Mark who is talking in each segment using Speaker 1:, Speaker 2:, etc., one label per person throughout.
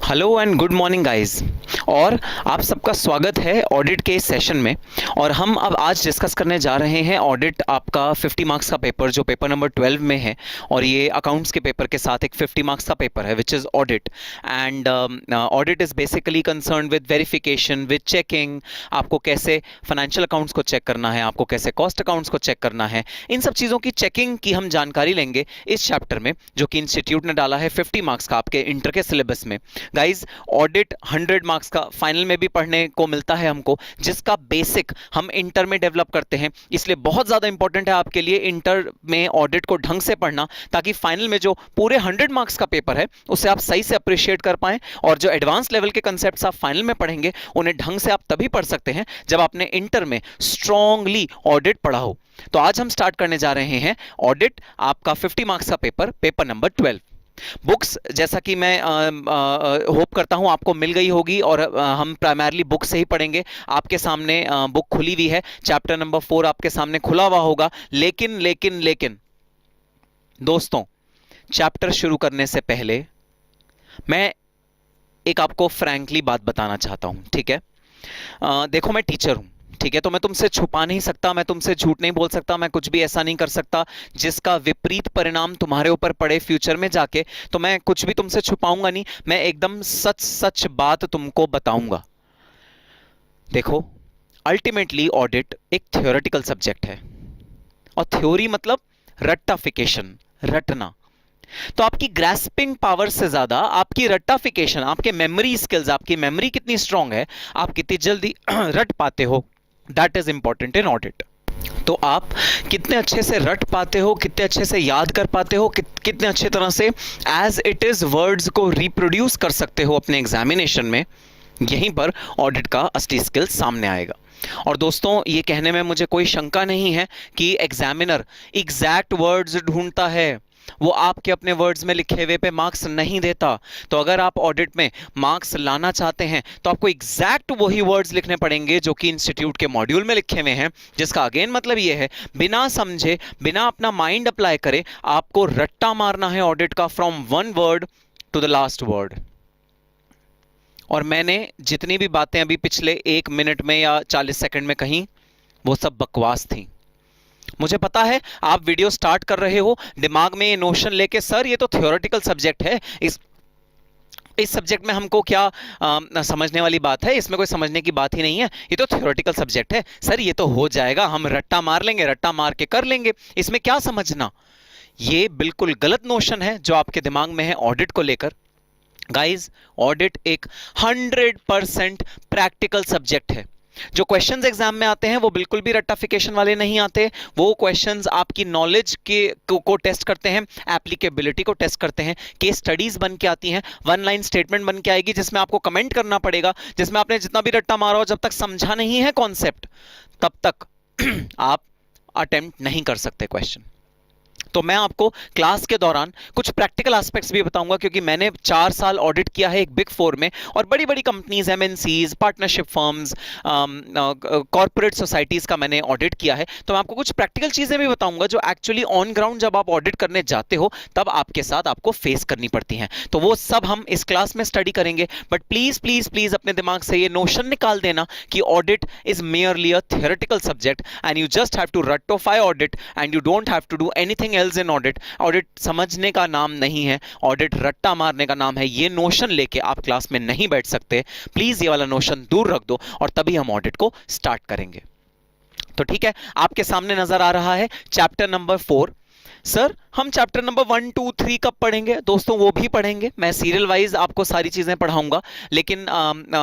Speaker 1: Hello and good morning guys. और आप सबका स्वागत है ऑडिट के इस सेशन में। और हम अब आज डिस्कस करने जा रहे हैं ऑडिट आपका 50 मार्क्स का पेपर जो पेपर नंबर 12 में है। और ये अकाउंट्स के पेपर के साथ एक 50 मार्क्स का पेपर है which is audit. And audit is basically concern with verification, with checking. आपको कैसे फाइनेंशियल अकाउंट्स को चेक करना है, आपको कैसे कॉस्ट अकाउंट्स को चेक करना है, इन सब चीज़ों की चेकिंग की हम जानकारी लेंगे इस चैप्टर में, जो कि इंस्टीट्यूट ने डाला है 50 मार्क्स का आपके इंटर के सिलेबस में। गाइज, ऑडिट 100 मार्क्स का फाइनल में भी पढ़ने को मिलता है हमको, जिसका बेसिक हम इंटर में डेवलप करते हैं। इसलिए बहुत ज्यादा इंपॉर्टेंट है आपके लिए इंटर में ऑडिट को ढंग से पढ़ना, ताकि फाइनल में जो पूरे 100 मार्क्स का पेपर है उसे आप सही से अप्रिशिएट कर पाएं। और जो एडवांस लेवल के कंसेप्ट्स आप फाइनल में पढ़ेंगे उन्हें ढंग से आप तभी पढ़ सकते हैं जब आपने इंटर में स्ट्रांगली ऑडिट पढ़ा हो। तो आज हम स्टार्ट करने जा रहे हैं ऑडिट आपका 50 मार्क्स का पेपर, पेपर नंबर 12। बुक्स जैसा कि मैं होप करता हूं आपको मिल गई होगी, और हम प्राइमरली बुक से ही पढ़ेंगे। आपके सामने बुक खुली हुई है, चैप्टर नंबर 4 आपके सामने खुला हुआ होगा। लेकिन लेकिन लेकिन दोस्तों, चैप्टर शुरू करने से पहले मैं एक आपको फ्रैंकली बात बताना चाहता हूं, ठीक है? देखो, मैं टीचर हूं, ठीक है? तो मैं तुमसे छुपा नहीं सकता, मैं तुमसे झूठ नहीं बोल सकता, मैं कुछ भी ऐसा नहीं कर सकता जिसका विपरीत परिणाम तुम्हारे ऊपर पड़े फ्यूचर में जाके। तो मैं कुछ भी तुमसे छुपाऊंगा नहीं, मैं एकदम सच सच बात तुमको बताऊंगा। देखो, अल्टीमेटली ऑडिट एक थियोरेटिकल सब्जेक्ट है, और थ्योरी मतलब रट्टाफिकेशन, रटना। तो आपकी ग्रास्पिंग पावर से ज्यादा आपकी रट्टाफिकेशन, आपके मेमोरी स्किल्स, आपकी मेमोरी कितनी स्ट्रांग है, आप कितनी जल्दी रट पाते हो, that is important in audit. तो आप कितने अच्छे से रट पाते हो, कितने अच्छे से याद कर पाते हो, कितने अच्छे तरह से एज इट इज वर्ड्स को रिप्रोड्यूस कर सकते हो अपने एग्जामिनेशन में, यहीं पर ऑडिट का असली स्किल सामने आएगा। और दोस्तों, ये कहने में मुझे कोई शंका नहीं है कि एग्जामिनर एग्जैक्ट वर्ड्स ढूंढता है, वो आपके अपने वर्ड्स में लिखे हुए पे मार्क्स नहीं देता। तो अगर आप ऑडिट में मार्क्स लाना चाहते हैं तो आपको एग्जैक्ट वही वर्ड्स लिखने पड़ेंगे जो कि इंस्टीट्यूट के मॉड्यूल में लिखे हुए हैं, जिसका अगेन मतलब ये है, बिना समझे, बिना अपना माइंड अप्लाई करे, आपको रट्टा मारना है ऑडिट का, from one word to the last word. और मैंने जितनी भी बातें अभी पिछले 1 मिनट में या 40 सेकंड में कही, वो सब बकवास थी। मुझे पता है आप वीडियो स्टार्ट कर रहे हो दिमाग में ये नोशन लेके, सर ये तो थ्योरेटिकल सब्जेक्ट है, इस सब्जेक्ट में हमको क्या समझने वाली बात है, इसमें कोई समझने की बात ही नहीं है, ये तो थ्योरेटिकल सब्जेक्ट है, सर ये तो हो जाएगा, हम रट्टा मार लेंगे, रट्टा मार के कर लेंगे, इसमें क्या समझना। ये बिल्कुल गलत नोशन है जो आपके दिमाग में है ऑडिट को लेकर। गाइज, ऑडिट एक 100% प्रैक्टिकल सब्जेक्ट है। जो क्वेश्चंस एग्जाम में आते हैं वो बिल्कुल भी रट्टाफिकेशन वाले नहीं आते। वो क्वेश्चंस आपकी नॉलेज को टेस्ट करते हैं, एप्लीकेबिलिटी को टेस्ट करते हैं, केस स्टडीज बन के आती हैं, वन लाइन स्टेटमेंट बन के आएगी जिसमें आपको कमेंट करना पड़ेगा, जिसमें आपने जितना भी रट्टा मारा हो, जब तक समझा नहीं है कॉन्सेप्ट तब तक आप अटेम्प्ट नहीं कर सकते क्वेश्चन। तो मैं आपको क्लास के दौरान कुछ प्रैक्टिकल एस्पेक्ट्स भी बताऊंगा, क्योंकि मैंने 4 साल ऑडिट किया है एक बिग 4 में, और बड़ी बड़ी companies, MNCs, partnership firms, corporate societies का मैंने ऑडिट किया है। तो मैं आपको कुछ प्रैक्टिकल चीजें भी बताऊंगा जो एक्चुअली ऑन ग्राउंड जब आप ऑडिट करने जाते हो तब आपके साथ आपको फेस करनी पड़ती हैं। तो वो सब हम इस क्लास में स्टडी करेंगे। बट प्लीज प्लीज प्लीज अपने दिमाग से ये नोशन निकाल देना कि audit is merely a theoretical subject and you just have to रट्टोफाई audit and you don't have to do anything else in audit. Audit समझने का नाम नहीं है, ऑडिट रट्टा मारने का नाम है। ये नोशन लेके आप क्लास में नहीं बैठ सकते। प्लीज ये वाला नोशन दूर रख दो और तभी हम ऑडिट को स्टार्ट करेंगे। तो ठीक है, आपके सामने नजर आ रहा है चैप्टर नंबर 4। सर, हम चैप्टर नंबर 1, 2, 3 कब पढ़ेंगे? दोस्तों, वो भी पढ़ेंगे, मैं सीरियल वाइज आपको सारी चीजें पढ़ाऊंगा, लेकिन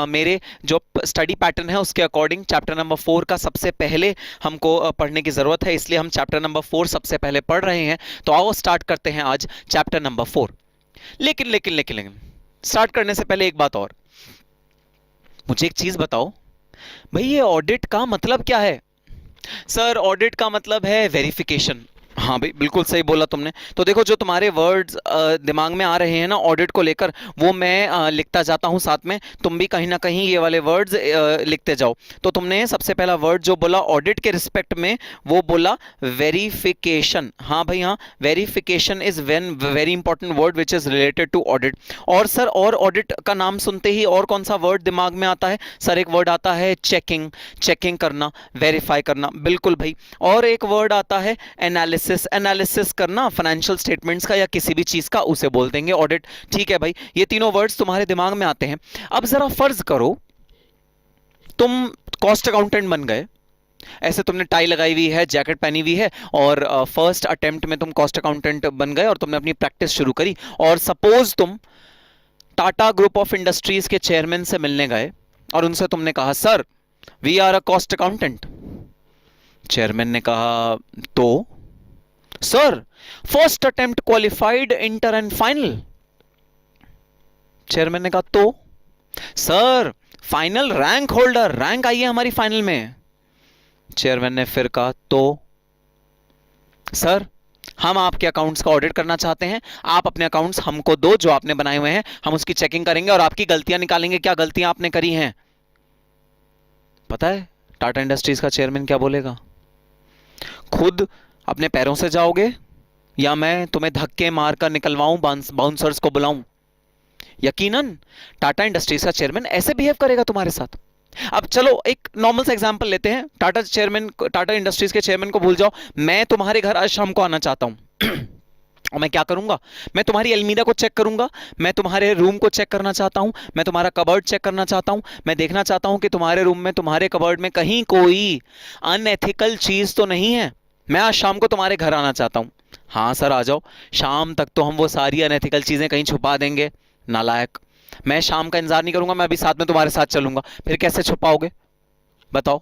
Speaker 1: मेरे जो स्टडी पैटर्न है उसके अकॉर्डिंग चैप्टर नंबर 4 का सबसे पहले हमको पढ़ने की जरूरत है, इसलिए हम चैप्टर नंबर 4 सबसे पहले पढ़ रहे हैं। तो आओ स्टार्ट करते हैं आज चैप्टर नंबर 4। लेकिन लेकिन लेकिन लेकिन स्टार्ट करने से पहले एक बात और, मुझे एक चीज बताओ भाई, ये ऑडिट का मतलब क्या है? सर, ऑडिट का मतलब है वेरिफिकेशन। हाँ भाई, बिल्कुल सही बोला तुमने। तो देखो, जो तुम्हारे वर्ड्स दिमाग में आ रहे हैं ना ऑडिट को लेकर, वो मैं लिखता जाता हूँ साथ में, तुम भी कहीं ना कहीं ये वाले वर्ड्स लिखते जाओ। तो तुमने सबसे पहला वर्ड जो बोला ऑडिट के रिस्पेक्ट में, वो बोला वेरिफिकेशन। हाँ भाई हाँ, verification is one very important word which is related to audit. और सर, और ऑडिट का नाम सुनते ही और कौन सा वर्ड दिमाग में आता है? सर एक वर्ड आता है चेकिंग, चेकिंग करना, वेरीफाई करना, बिल्कुल भाई। और एक वर्ड आता है एनालिसिस, एनालिसिस करना फाइनेंशियल स्टेटमेंट्स का या किसी भी चीज का, उसे बोल देंगे ऑडिट। ठीक है भाई, ये तीनों वर्ड्स तुम्हारे दिमाग में आते हैं। अब जरा फर्ज करो तुम कॉस्ट अकाउंटेंट बन गए, ऐसे तुमने टाई लगाई हुई है, जैकेट पहनी हुई है, और फर्स्ट अटेम्प्ट में तुम कॉस्ट अकाउंटेंट बन गए और तुमने अपनी प्रैक्टिस शुरू करी। और सपोज तुम टाटा ग्रुप ऑफ इंडस्ट्रीज के चेयरमैन से मिलने गए और उनसे तुमने कहा sir we are a cost accountant. Chairman ने कहा तो sir first attempt qualified inter and final. Chairman ने कहा तो sir final rank holder, rank आई है हमारी फाइनल में। चेयरमैन ने फिर कहा तो सर हम आपके अकाउंट्स का ऑडिट करना चाहते हैं, आप अपने अकाउंट्स हमको दो जो आपने बनाए हुए हैं, हम उसकी चेकिंग करेंगे और आपकी गलतियां निकालेंगे, क्या गलतियां आपने करी हैं। पता है टाटा इंडस्ट्रीज का चेयरमैन क्या बोलेगा? खुद अपने पैरों से जाओगे या मैं तुम्हें धक्के मारकर निकलवाऊं, बाउंसर्स को बुलाऊं? यकीनन टाटा इंडस्ट्रीज का चेयरमैन ऐसे बिहेव करेगा तुम्हारे साथ। अब चलो एक नॉर्मल सा एग्जांपल लेते हैं, टाटा इंडस्ट्रीज के चेयरमैन को भूल जाओ, मैं तुम्हारे घर आज शाम को आना चाहता हूं और मैं क्या करूंगा? मैं तुम्हारी अलमीरा को चेक करूंगा, मैं तुम्हारे रूम को चेक करना चाहता हूं, मैं तुम्हारा कबर्ड चेक करना चाहता हूं, मैं देखना चाहता हूं कि तुम्हारे रूम में, तुम्हारे कबर्ड में कहीं कोई अनएथिकल चीज तो नहीं है। मैं आज शाम को तुम्हारे घर आना चाहता हूं। हाँ सर आ जाओ, शाम तक तो हम वो सारी अनएथिकल चीजें कहीं छुपा देंगे। नालायक, मैं शाम का इंतजार नहीं करूंगा, मैं अभी साथ में तुम्हारे साथ चलूंगा। फिर कैसे छुपाओगे बताओ?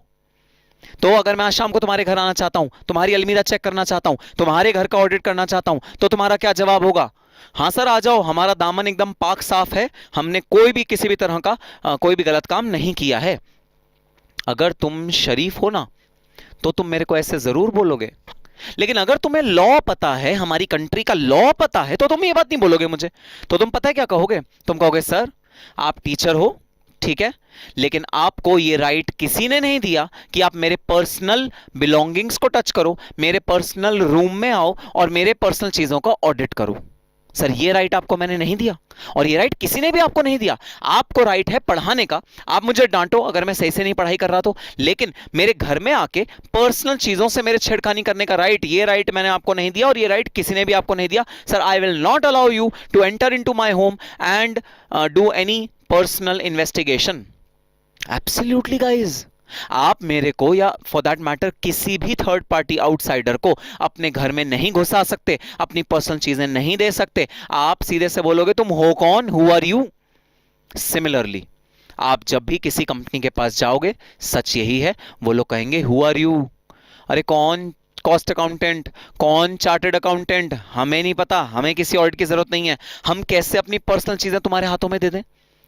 Speaker 1: तो अगर मैं आज शाम को तुम्हारे घर आना चाहता हूं, तुम्हारी अलमीरा चेक करना चाहता हूं, तुम्हारे घर का ऑडिट करना चाहता हूं, तो तुम्हारा क्या जवाब होगा? हाँ सर आ जाओ, हमारा दामन एकदम पाक साफ है, हमने कोई भी किसी भी तरह का कोई भी गलत काम नहीं किया है। अगर तुम शरीफ हो ना तो तुम मेरे को ऐसे जरूर बोलोगे, लेकिन अगर तुम्हें लॉ पता है, हमारी कंट्री का लॉ पता है, तो तुम ये बात नहीं बोलोगे मुझे। तो तुम पता है क्या कहोगे? तुम कहोगे सर आप टीचर हो ठीक है, लेकिन आपको ये राइट किसी ने नहीं दिया कि आप मेरे पर्सनल बिलोंगिंग्स को टच करो, मेरे पर्सनल रूम में आओ और मेरे पर्सनल चीजों का ऑडिट करो। सर ये राइट आपको मैंने नहीं दिया, और ये राइट किसी ने भी आपको नहीं दिया। आपको राइट है पढ़ाने का, आप मुझे डांटो अगर मैं सही से नहीं पढ़ाई कर रहा तो, लेकिन मेरे घर में आके पर्सनल चीजों से मेरे छेड़खानी करने का राइट, ये राइट मैंने आपको नहीं दिया और ये राइट किसी ने भी आपको नहीं दिया। Sir I will not allow you to enter into my home and do any personal investigation. Absolutely guys, आप मेरे को या फॉर दैट मैटर किसी भी थर्ड पार्टी आउटसाइडर को अपने घर में नहीं घुसा सकते, अपनी पर्सनल चीजें नहीं दे सकते। आप सीधे से बोलोगे तुम हो कौन, हु आर यू। सिमिलरली आप जब भी किसी कंपनी के पास जाओगे, सच यही है, वो लोग कहेंगे हु आर यू। अरे कौन कॉस्ट अकाउंटेंट, कौन चार्टर्ड अकाउंटेंट, हमें नहीं पता, हमें किसी ऑडिट की जरूरत नहीं है। हम कैसे अपनी पर्सनल चीजें तुम्हारे हाथों में दे दें?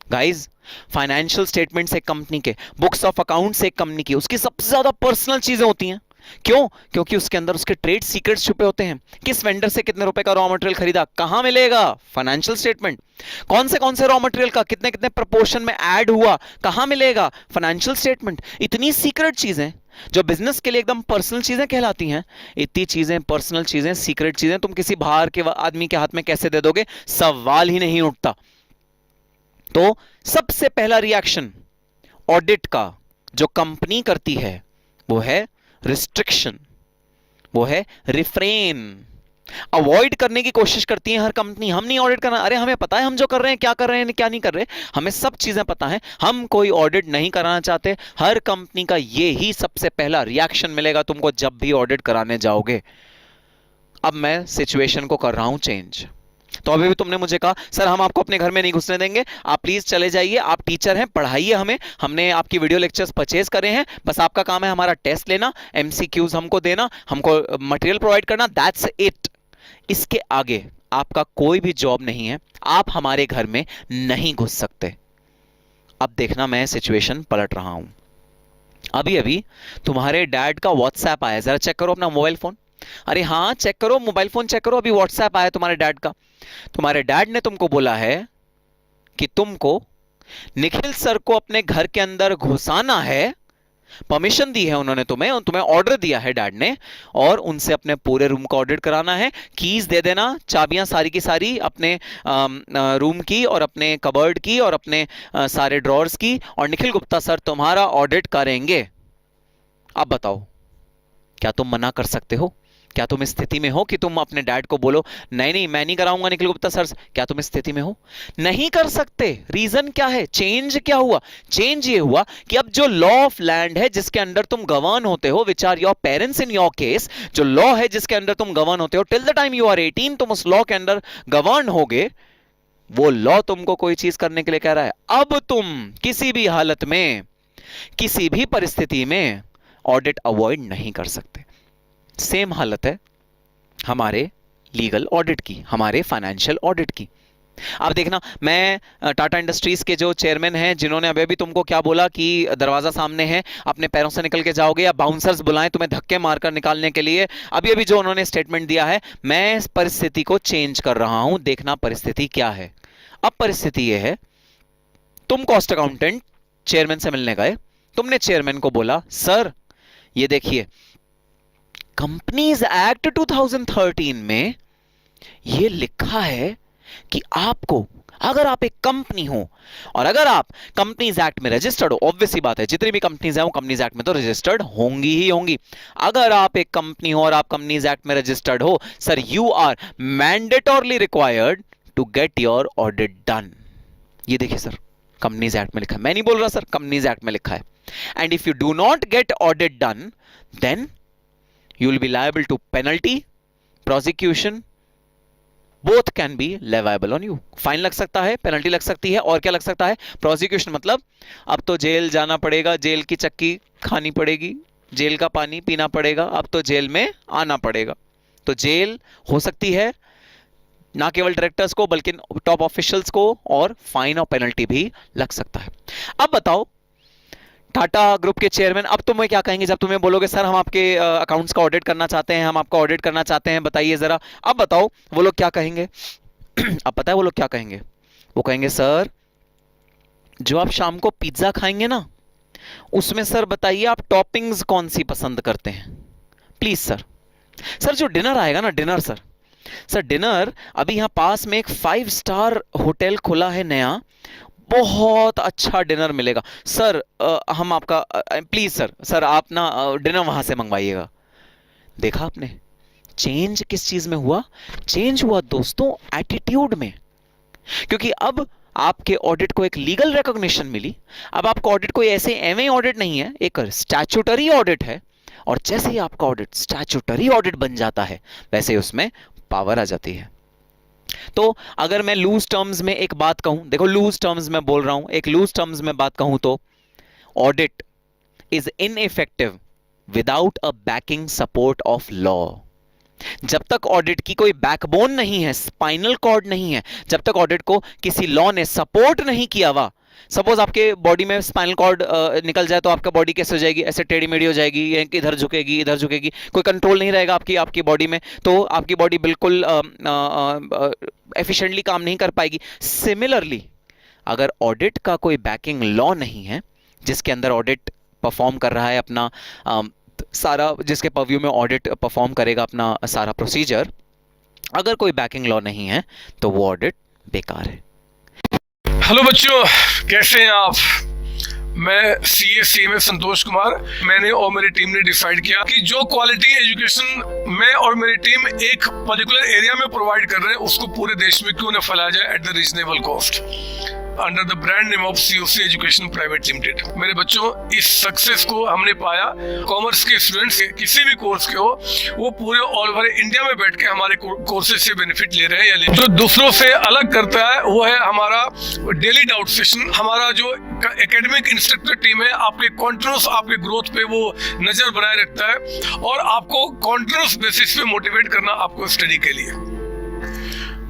Speaker 1: गाइज फाइनेंशियल स्टेटमेंट्स एक कंपनी के, बुक्स ऑफ अकाउंट्स एक कंपनी की, उसकी सबसे ज्यादा पर्सनल चीजें होती हैं। क्यों? क्योंकि उसके अंदर उसके ट्रेड सीक्रेट्स छुपे होते हैं। किस वेंडर से कितने रुपए का रॉ मटेरियल खरीदा, कहां मिलेगा? Financial statement. कौन से रॉ मटेरियल का कितने कितने प्रपोर्शन में ऐड हुआ, कहां मिलेगा? Financial statement. इतनी सीक्रेट चीजें जो बिजनेस के लिए एकदम पर्सनल चीजें कहलाती हैं, इतनी चीजें, पर्सनल चीजें, सीक्रेट चीजें तुम किसी बाहर के आदमी के हाथ में कैसे दे दोगे? सवाल ही नहीं उठता। तो सबसे पहला रिएक्शन ऑडिट का जो कंपनी करती है वो है रिस्ट्रिक्शन, वो है रिफ्रेन। अवॉइड करने की कोशिश करती है हर कंपनी, हम नहीं ऑडिट करना। अरे हमें पता है हम जो कर रहे हैं, क्या कर रहे हैं, क्या नहीं कर रहे, हमें सब चीजें पता है, हम कोई ऑडिट नहीं कराना चाहते। हर कंपनी का ये ही सबसे पहला रिएक्शन मिलेगा तुमको जब भी ऑडिट कराने जाओगे। अब मैं सिचुएशन को कर रहा हूं चेंज। तो अभी भी तुमने मुझे कहा सर हम आपको अपने घर में नहीं घुसने देंगे, आप प्लीज चले जाइए, आप टीचर हैं, पढ़ाइए हमें, हमने आपकी वीडियो लेक्चर्स परचेज करे हैं, बस आपका काम है हमारा टेस्ट लेना, एमसीक्यूज हमको देना, हमको मटेरियल प्रोवाइड करना, दैट्स इट। इसके आगे आपका कोई भी जॉब नहीं है, आप हमारे घर में नहीं घुस सकते। अब देखना मैं सिचुएशन पलट रहा हूं। अभी अभी तुम्हारे डैड का व्हाट्सएप आया, जरा चेक करो अपना मोबाइल फोन। अरे हाँ, चेक करो, मोबाइल फोन चेक करो, अभी व्हाट्सएप आया तुम्हारे डैड का। तुम्हारे डैड ने तुमको बोला है कि तुमको निखिल सर को अपने घर के अंदर घुसाना है, परमिशन दी है उन्होंने तुम्हें, और तुम्हें ऑर्डर दिया है डैड ने, और उनसे अपने पूरे रूम का ऑडिट कराना है। कीज दे देना, चाबियां सारी की सारी अपने रूम की और अपने कबर्ड की और अपने सारे ड्रॉर्स की, और निखिल गुप्ता सर तुम्हारा ऑडिट करेंगे। अब बताओ, क्या तुम मना कर सकते हो? क्या तुम इस स्थिति में हो कि तुम अपने डैड को बोलो नहीं नहीं मैं नहीं कराऊंगा निखिल गुप्ता सर से? क्या तुम इस स्थिति में हो? नहीं कर सकते। रीजन क्या है? चेंज क्या हुआ? चेंज ये हुआ कि अब जो लॉ ऑफ लैंड है जिसके अंदर तुम गवर्न होते हो, which are your parents in your case, जो लॉ है जिसके अंदर तुम गवर्न होते हो, till the time you are 18 तुम उस लॉ के अंदर गवर्न होगे, वो लॉ तुमको कोई चीज करने के लिए कह रहा है। अब तुम किसी भी हालत में, किसी भी परिस्थिति में ऑडिट अवॉइड नहीं कर सकते। सेम हालत है हमारे लीगल ऑडिट की, हमारे फाइनेंशियल ऑडिट की। अब देखना, मैं टाटा इंडस्ट्रीज के जो चेयरमैन हैं, जिन्होंने अभी अभी तुमको क्या बोला कि दरवाजा सामने है, अपने पैरों से निकल के जाओगे, या बाउंसर्स बुलाएं तुम्हें धक्के मारकर निकालने के लिए, अभी अभी जो उन्होंने स्टेटमेंट दिया है, मैं इस परिस्थिति को चेंज कर रहा हूं। देखना परिस्थिति क्या है। अब परिस्थिति यह है, तुम कॉस्ट अकाउंटेंट चेयरमैन से मिलने गए, तुमने चेयरमैन को बोला सर ये देखिए कंपनीज एक्ट 2013 में ये लिखा है कि आपको, अगर आप एक कंपनी हो और अगर आप कंपनीज एक्ट में रजिस्टर्ड हो, ऑब्वियस ही बात है जितनी भी कंपनीज हैं वो कंपनीज एक्ट में तो रजिस्टर्ड होंगी ही होंगी। अगर आप एक कंपनी हो और आप कंपनीज एक्ट में रजिस्टर्ड हो, sir you are mandatorily required to get your audit done. ये देखिए सर, कंपनीज एक्ट में लिखा है, मैं नहीं बोल रहा सर, कंपनीज एक्ट में लिखा है। And if you do not get audit done, then you will be liable to penalty, prosecution, both can be leviable on you। Fine लग सकता है, पेनल्टी लग सकती है, और क्या लग सकता है? प्रोसिक्यूशन, मतलब अब तो जेल जाना पड़ेगा, जेल की चक्की खानी पड़ेगी, जेल का पानी पीना पड़ेगा, अब तो जेल में आना पड़ेगा। तो जेल हो सकती है ना केवल डायरेक्टर्स को बल्कि टॉप ऑफिशियल्स को, और फाइन और पेनल्टी भी लग सकता है। अब बताओ टाटा ग्रुप के चेयरमैन अब तुम्हें क्या कहेंगे जब तुम्हें बोलोगे सर हम आपके अकाउंट्स का ऑडिट करना चाहते हैं, हम आपका ऑडिट करना चाहते हैं, बताइए जरा। अब बताओ वो लोग क्या कहेंगे? अब पता है वो लोग क्या कहेंगे? वो कहेंगे सर जो आप शाम को पिज्जा खाएंगे ना, उसमें सर बताइए आप टॉपिंग्स कौन सी पसंद करते हैं, प्लीज सर। सर जो डिनर आएगा ना, डिनर सर, सर डिनर अभी यहां पास में एक 5 स्टार होटल खुला है नया, बहुत अच्छा डिनर मिलेगा सर, हम आपका प्लीज सर आप ना डिनर वहां से मंगवाइएगा। देखा आपने चेंज किस चीज में हुआ? चेंज हुआ दोस्तों एटीट्यूड में। क्योंकि अब आपके ऑडिट को एक लीगल रिकॉग्निशन मिली। अब आपका ऑडिट कोई ऐसे एवं ऑडिट नहीं है, एक स्टैट्यूटरी ऑडिट है, और जैसे ही आपका ऑडिट स्टैट्यूटरी ऑडिट बन जाता है वैसे उसमें पावर आ जाती है। तो अगर मैं लूज टर्म्स में एक बात कहूं, देखो लूज टर्म्स में बोल रहा हूं, एक लूज टर्म्स में बात कहूं तो audit is ineffective without a banking support of law. जब तक ऑडिट की कोई बैकबोन नहीं है, स्पाइनल कॉर्ड नहीं है, जब तक ऑडिट को किसी लॉ ने सपोर्ट नहीं किया हुआ, सपोज आपके बॉडी में स्पाइनल कॉर्ड निकल जाए तो आपका बॉडी कैसे हो जाएगी? ऐसे टेढ़ी मेढ़ी हो जाएगी, इधर झुकेगी इधर झुकेगी, कोई कंट्रोल नहीं रहेगा आपकी बॉडी में, तो आपकी बॉडी बिल्कुल एफिशिएंटली काम नहीं कर पाएगी। सिमिलरली अगर ऑडिट का कोई बैकिंग लॉ नहीं है जिसके अंदर ऑडिट परफॉर्म कर रहा है अपना सारा, जिसके परव्यू में ऑडिट परफॉर्म करेगा अपना सारा प्रोसीजर, अगर कोई बैकिंग लॉ नहीं है तो वो ऑडिट बेकार है।
Speaker 2: हेलो बच्चों, कैसे हैं आप? मैं CA में संतोष कुमार। मैंने और मेरी टीम ने डिसाइड किया कि जो क्वालिटी एजुकेशन मैं और मेरी टीम एक पर्टिकुलर एरिया में प्रोवाइड कर रहे हैं उसको पूरे देश में क्यों न फैलाया जाए at the reasonable cost, under the brand name of COC education private limited. मेरे बच्चों, इस सक्सेस को हमने पाया कॉमर्स के स्टूडेंट्स किसी भी कोर्स के हो, वो पूरे ऑल ओवर इंडिया में बैठ के हमारे कोर्सेज से बेनिफिट ले रहे हैं या ले। जो दूसरों से अलग करता है वो है हमारा डेली डाउट सेशन। हमारा जो एकेडमिक इंस्ट्रक्टर टीम है आपके कॉन्टिन्यूस आपके ग्रोथ पे वो नजर बनाए रखता है और आपको कॉन्टिन्यूस बेसिस पे मोटिवेट करना आपको स्टडी के लिए।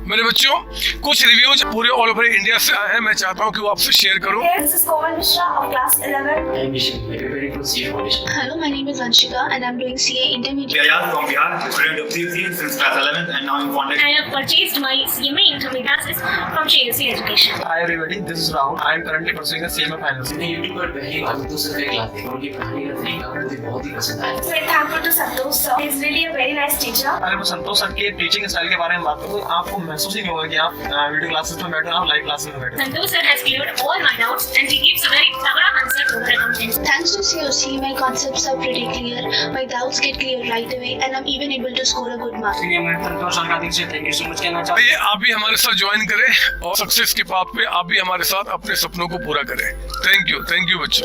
Speaker 2: मेरे बच्चों, कुछ रिव्यूज पूरे ऑल ओवर इंडिया से आए हैं, मैं चाहता हूं कि वो आपसे शेयर करूं।
Speaker 3: This is Komal Mishra of class 11.
Speaker 4: I'm Vishen, preparing
Speaker 3: from CA Foundation.
Speaker 4: Hello, my name is Anshika and I'm doing CA Intermediate.
Speaker 5: Ayaz from Bihar, student of CSE since class 11th and now in contact.
Speaker 6: I have purchased my CMA Intermediate classes from JSC Education.
Speaker 7: Hi everybody, this is Rahul. I am currently pursuing the CMA finals.
Speaker 3: मैंने YouTube पर पहली बार तो सिर्फ एक class देखी, उनकी पढ़ाने का तरीका मुझे बहुत ही पसंद आया।
Speaker 6: Very thankful to Santosh sir. He is really a very nice teacher.
Speaker 7: अगर मैं संतोष सर के टीचिंग स्टाइल के बारे में बात करूँ तो आपको महसूस ही नहीं होगा कि आप वीडियो क्लासेस में बैठे हो, आप लाइव क्लासेस में बैठे हो।
Speaker 6: Santosh sir has cleared all my doubts and he gives a very thorough answer to her questions.
Speaker 4: Thanks to COC, my concepts are pretty clear, my doubts get cleared right away, and I'm even able to score a good mark.
Speaker 7: मैं संतोष sir का दिल से thank you so much कहना चाहता हूँ।
Speaker 2: आइए आप भी हमारे साथ ज्वाइन करें और सक्सेस के पाथ पे आप भी हमारे साथ अपने सपनों को पूरा करें। थैंक यू बच्चों।